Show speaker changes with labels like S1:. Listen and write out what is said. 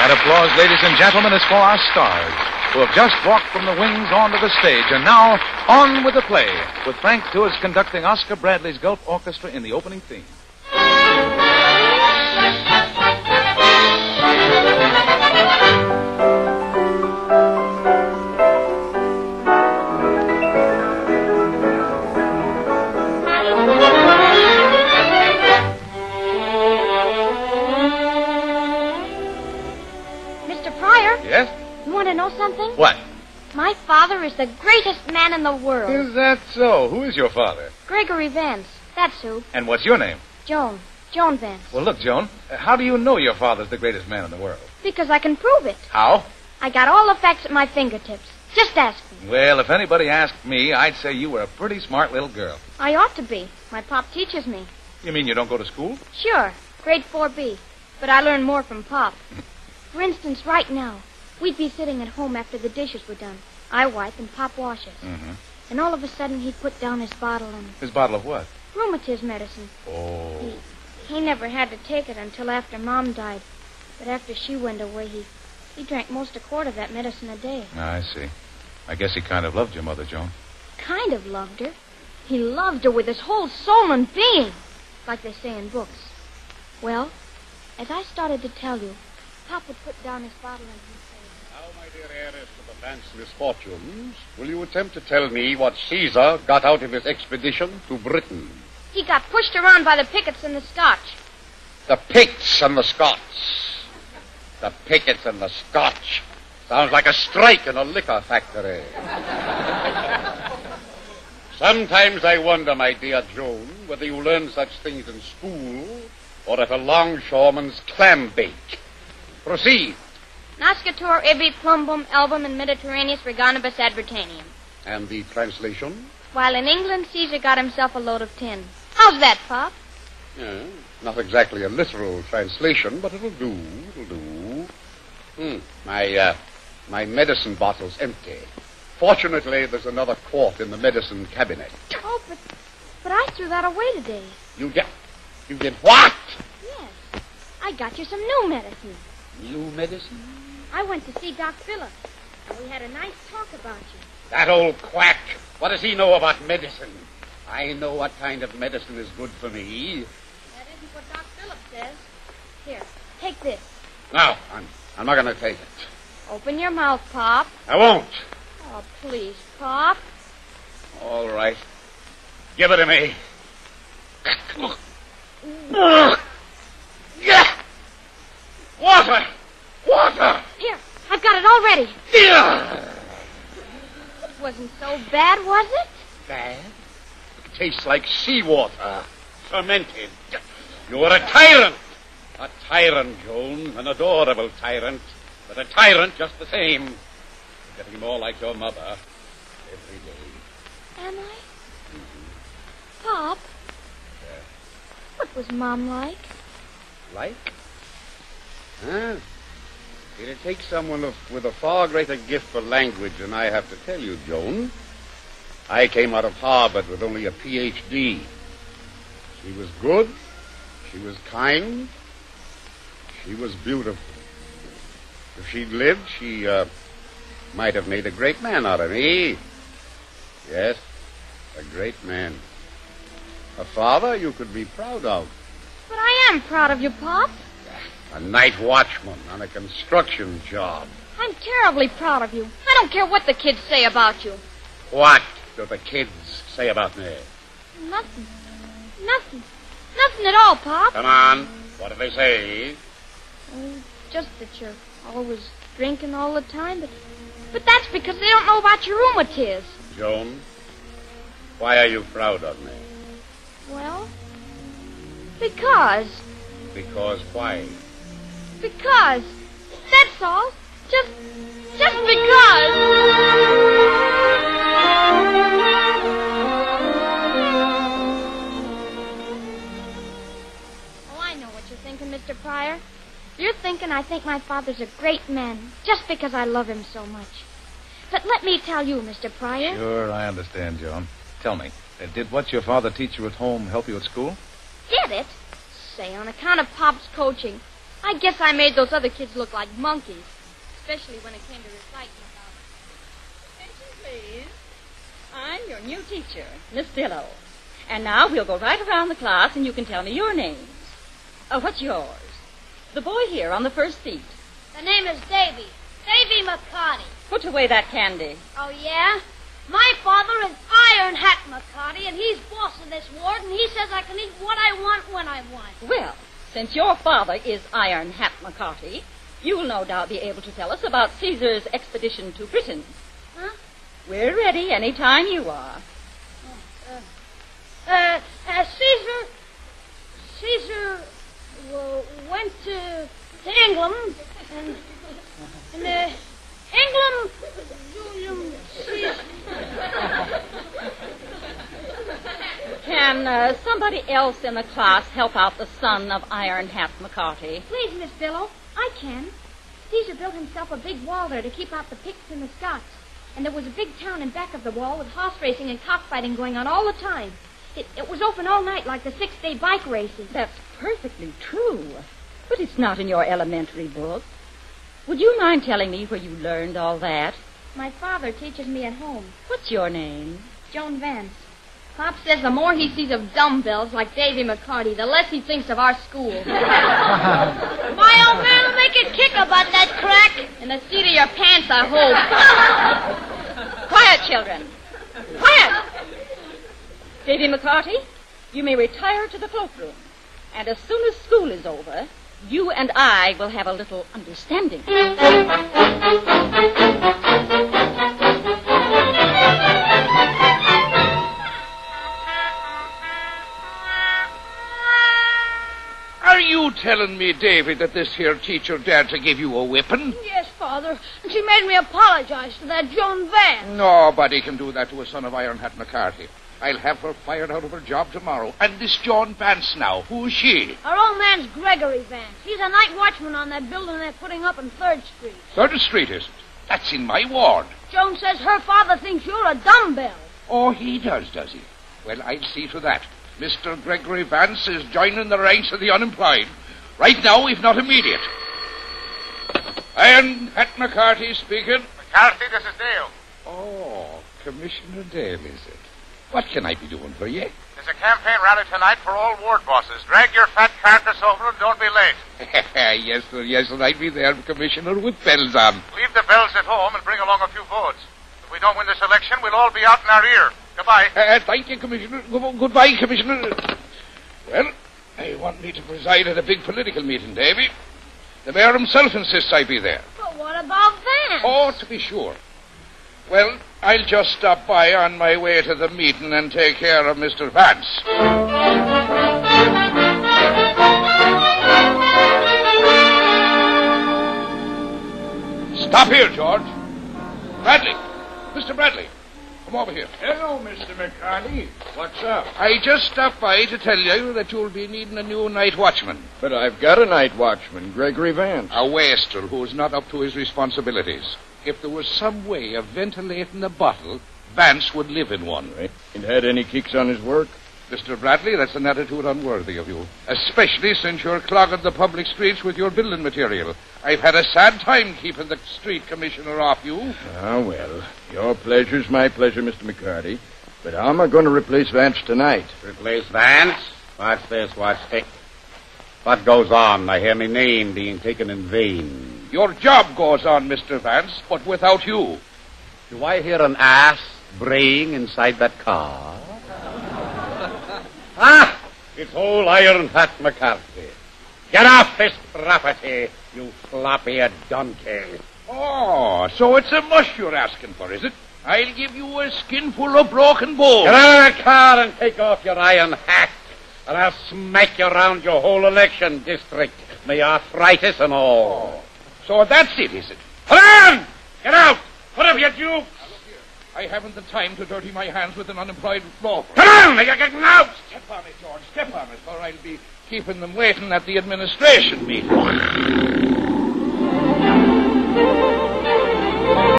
S1: That applause, ladies and gentlemen, is for our stars, who have just walked from the wings onto the stage, and now on with the play, with Frank Tours conducting Oscar Bradley's Gulf Orchestra in the opening theme.
S2: Yes? You want to know something?
S1: What?
S2: My father is the greatest man in the world.
S1: Is that so? Who is your father?
S2: Gregory Vance. That's who.
S1: And what's your name?
S2: Joan. Joan Vance.
S1: Well, look, Joan, how do you know your father's the greatest man in the world?
S2: Because I can prove it.
S1: How?
S2: I got all the facts at my fingertips. Just ask me.
S1: Well, if anybody asked me, I'd say you were a pretty smart little girl.
S2: I ought to be. My pop teaches me.
S1: You mean you don't go to school?
S2: Sure. Grade 4B. But I learn more from Pop. For instance, right now, we'd be sitting at home after the dishes were done. I wipe and Pop washes.
S1: Mm-hmm.
S2: And all of a sudden he'd put down his bottle and...
S1: His bottle of what?
S2: Rheumatism medicine.
S1: Oh.
S2: He never had to take it until after Mom died. But after she went away, he drank most a quart of that medicine a day.
S1: I see. I guess he kind of loved your mother, Joan.
S2: Kind of loved her. He loved her with his whole soul and being, like they say in books. Well, as I started to tell you, Pop would put down his bottle and he'd say...
S3: Now, my dear heiress to the Vance misfortunes, will you attempt to tell me what Caesar got out of his expedition to Britain?
S2: He got pushed around by the pickets and the Scotch.
S3: The Picts and the Scots. The Pickets and the Scotch. Sounds like a strike in a liquor factory. Sometimes I wonder, my dear Joan, whether you learn such things in school or at a longshoreman's clam bake. Proceed.
S2: Nascatur ibi plumbum album in Mediterraneus reganibus advertanium.
S3: And the translation?
S2: While in England, Caesar got himself a load of tin. How's that, Pop?
S3: Not exactly a literal translation, but it'll do. My medicine bottle's empty. Fortunately, there's another quart in the medicine cabinet.
S2: Oh, but I threw that away today.
S3: You did what?
S2: Yes. I got you some new medicine.
S3: New medicine?
S2: I went to see Doc Phillips, and we had a nice talk about you.
S3: That old quack. What does he know about medicine? I know what kind of medicine is good for me.
S2: That isn't what Doc Phillips says. Here, take this.
S3: No, I'm not going to take it.
S2: Open your mouth, Pop.
S3: I won't.
S2: Oh, please, Pop.
S3: All right. Give it to me. Water! Water!
S2: Here, I've got it all ready.
S3: Here!
S2: It wasn't so bad, was it?
S3: Bad? It tastes like seawater. Fermented. You're a tyrant. A tyrant, Joan. An adorable tyrant. But a tyrant just the same. Getting more like your mother every day.
S2: Am I? Pop?
S3: Yeah.
S2: What was Mom like?
S3: Like? Huh? It'll take someone with a far greater gift for language than I have to tell you, Joan. I came out of Harvard with only a Ph.D. She was good. She was kind. She was beautiful. If she'd lived, she might have made a great man out of me. Yes, a great man. A father you could be proud of.
S2: But I am proud of you, Pop.
S3: A night watchman on a construction job.
S2: I'm terribly proud of you. I don't care what the kids say about you.
S3: What do the kids say about me?
S2: Nothing. Nothing at all, Pop.
S3: Come on. What do they say?
S2: Oh, just that you're always drinking all the time, but that's because they don't know about your rheumatiz.
S3: Joan, why are you proud of me?
S2: Well, because.
S3: Because why?
S2: Because. That's all. Just because. Oh, I know what you're thinking, Mr. Pryor. You're thinking I think my father's a great man just because I love him so much. But let me tell you, Mr. Pryor.
S1: Sure, I understand, Joan. Tell me, did what your father teach you at home help you at school?
S2: Did it? Say, on account of Pop's coaching, I guess I made those other kids look like monkeys, especially when it came to reciting about it.
S4: Attention, please. I'm your new teacher, Miss Dillo. And now we'll go right around the class and you can tell me your names. What's yours? The boy here on the first seat.
S2: The name is Davy. Davy McCarty.
S4: Put away that candy.
S2: Oh, yeah? My father is Iron Hat McCarty, and he's boss of this ward, and he says I can eat what I want when I want.
S4: Well, since your father is Iron Hat McCarty, you'll no doubt be able to tell us about Caesar's expedition to Britain.
S2: Huh?
S4: We're ready any time you are.
S2: Caesar went to England, and England,
S4: Can somebody else in the class help out the son of Iron Hat McCarty?
S2: Please, Miss Dillo, I can. Caesar built himself a big wall there to keep out the Picts and the Scots. And there was a big town in back of the wall with horse racing and cockfighting going on all the time. It was open all night like the 6-day bike races.
S4: That's perfectly true. But it's not in your elementary book. Would you mind telling me where you learned all that?
S2: My father teaches me at home.
S4: What's your name?
S2: Joan Vance. Pop says the more he sees of dumbbells like Davy McCarty, the less he thinks of our school. My old man will make a kick about that crack. In the seat of your pants, I hope.
S4: Quiet, children. Quiet! Davy McCarty, you may retire to the cloakroom. And as soon as school is over, you and I will have a little understanding.
S5: Are you telling me, David, that this here teacher dared to give you a whipping?
S2: Yes, Father. And she made me apologize to that Joan Vance.
S5: Nobody can do that to a son of Iron Hat McCarty. I'll have her fired out of her job tomorrow. And this John Vance now, who's she?
S2: Our old man's Gregory Vance. He's a night watchman on that building they're putting up on 3rd Street.
S5: 3rd Street, is it? That's in my ward.
S2: Joan says her father thinks you're a dumbbell.
S5: Oh, he does he? Well, I'll see to that. Mr. Gregory Vance is joining the ranks of the unemployed. Right now, if not immediate. Iron Hat McCarty speaking.
S6: McCarthy, this is Dale.
S5: Oh, Commissioner Dale, is it? What can I be doing for you?
S6: There's a campaign rally tonight for all ward bosses. Drag your fat carcass over and don't be late.
S5: Yes, sir, I'd be there, Commissioner, with bells on.
S6: Leave the bells at home and bring along a few votes. If we don't win this election, we'll all be out in our ear. Goodbye.
S5: Thank you, Commissioner. Goodbye, Commissioner. Well, they want me to preside at a big political meeting, Davy. The mayor himself insists I be there.
S2: But what about Vance?
S5: Oh, to be sure. Well, I'll just stop by on my way to the meeting and take care of Mr. Vance. Stop here, George. Bradley. Mr. Bradley. Come over here.
S7: Hello, Mr. McCarty. What's up?
S5: I just stopped by to tell you that you'll be needing a new night watchman.
S7: But I've got a night watchman, Gregory Vance.
S5: A wastrel who's not up to his responsibilities. If there was some way of ventilating the bottle, Vance would live in one.
S7: Ain't had any kicks on his work?
S5: Mr. Bradley, that's an attitude unworthy of you. Especially since you're clogging the public streets with your building material. I've had a sad time keeping the street commissioner off you.
S7: Ah, well, your pleasure's my pleasure, Mr. McCarty. But how am I going to replace Vance tonight?
S3: Replace Vance? Watch this, watch this. What goes on? I hear my name being taken in vain.
S5: Your job goes on, Mr. Vance, but without you.
S3: Do I hear an ass braying inside that car? Ah! It's old Iron Hat McCarthy. Get off this property, you floppy-eared donkey.
S5: Oh, so it's a mush you're asking for, is it? I'll give you a skinful of broken bones.
S3: Get out of the car and take off your iron hat, and I'll smack you around your whole election district, my arthritis and all.
S5: Oh, so that's it, is it?
S3: Come on! Get out! Put up your juke!
S5: I haven't the time to dirty my hands with an unemployed law.
S3: Come on! You're getting out!
S5: Step on it, George. Step on it, or I'll be keeping them waiting at the administration meeting.